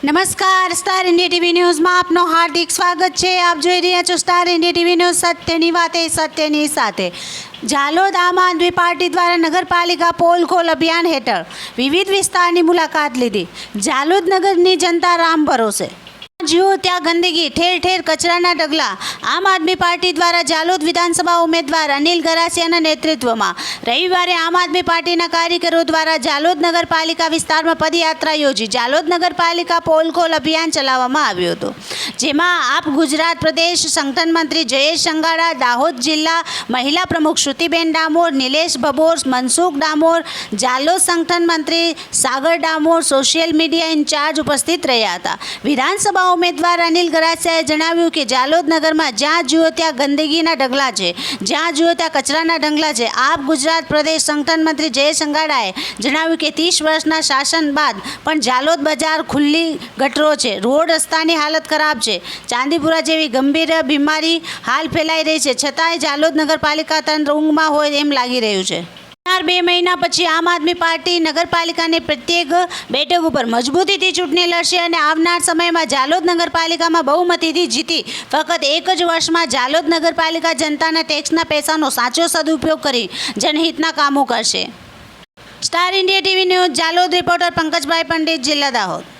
નમસ્કાર, star India TV ન્યૂઝમાં આપનું હાર્દિક સ્વાગત છે। આપ જોઈ રહ્યા છો સ્ટાર ઇન્ડિયા ટીવી ન્યૂઝ, સત્યની વાતે સત્યની સાથે। ઝાલોદ આમ આદમી પાર્ટી દ્વારા નગરપાલિકા પોલ ખોલ અભિયાન હેઠળ વિવિધ વિસ્તારની મુલાકાત લીધી। ઝાલોદ નગરની જનતા રામ ભરોસે જુઓ ત્યાં ગંદકી, ઠેર ઠેર કચરાના ઢગલા। આમ આદમી પાર્ટી દ્વારા ઝાલોદ વિધાનસભા ઉમેદવાર અનિલ ગરાસિયાના નેતૃત્વમાં રવિવારે આમ આદમી પાર્ટીના કાર્યકરો દ્વારા ઝાલોદ નગરપાલિકા વિસ્તારમાં પદયાત્રા યોજી ઝાલોદ નગરપાલિકા પોલ ખોલ અભિયાન ચલાવવામાં આવ્યું હતું, જેમાં આપ ગુજરાત પ્રદેશ સંગઠન મંત્રી જયેશ સંઘાડા, દાહોદ જિલ્લા મહિલા પ્રમુખ શ્રુતિબેન ડામોર, નિલેશ ભભોર, મનસુખ ડામોર, ઝાલોદ સંગઠન મંત્રી સાગર ડામોર, સોશિયલ મીડિયા ઇન્ચાર્જ ઉપસ્થિત રહ્યા હતા। વિધાનસભા ઉમેદવાર અનિલ ગરાસિયાએ જણાવ્યું કે ઝાલોદ નગરમાં જ્યાં જુઓ ત્યાં ગંદકીના ઢગલા છે, જ્યાં જુઓ ત્યાં કચરાના ઢગલા છે। આપ ગુજરાત પ્રદેશ સંગઠન મંત્રી જયેશ સંઘાડાએ જણાવ્યું કે 30 વર્ષના શાસન બાદ પણ ઝાલોદ બજાર ખુલ્લી ગટરો છે, રોડ રસ્તાની હાલત ખરાબ છે, ચાંદીપુરા જેવી ગંભીર બીમારી હાલ ફેલાઈ રહી છે, છતાંય ઝાલોદ નગરપાલિકા તંત્ર ઊંઘમાં હોય એમ લાગી રહ્યું છે। 2 મહિના પછી આમ આદમી પાર્ટી નગરપાલિકાની પ્રત્યેક બેઠક ઉપર મજબૂતીથી ચૂંટણી લડશે અને આવનાર સમયમાં ઝાલોદ નગરપાલિકામાં બહુમતીથી જીતી ફક્ત એક જ વર્ષમાં ઝાલોદ નગરપાલિકા જનતાના ટેક્સના પૈસાનો સાચો સદુપયોગ કરી જનહિતના કામો કરશે। Star India TV news Jhalod reporter Pankajbhai Pandit, જિલ્લા દાહોદ।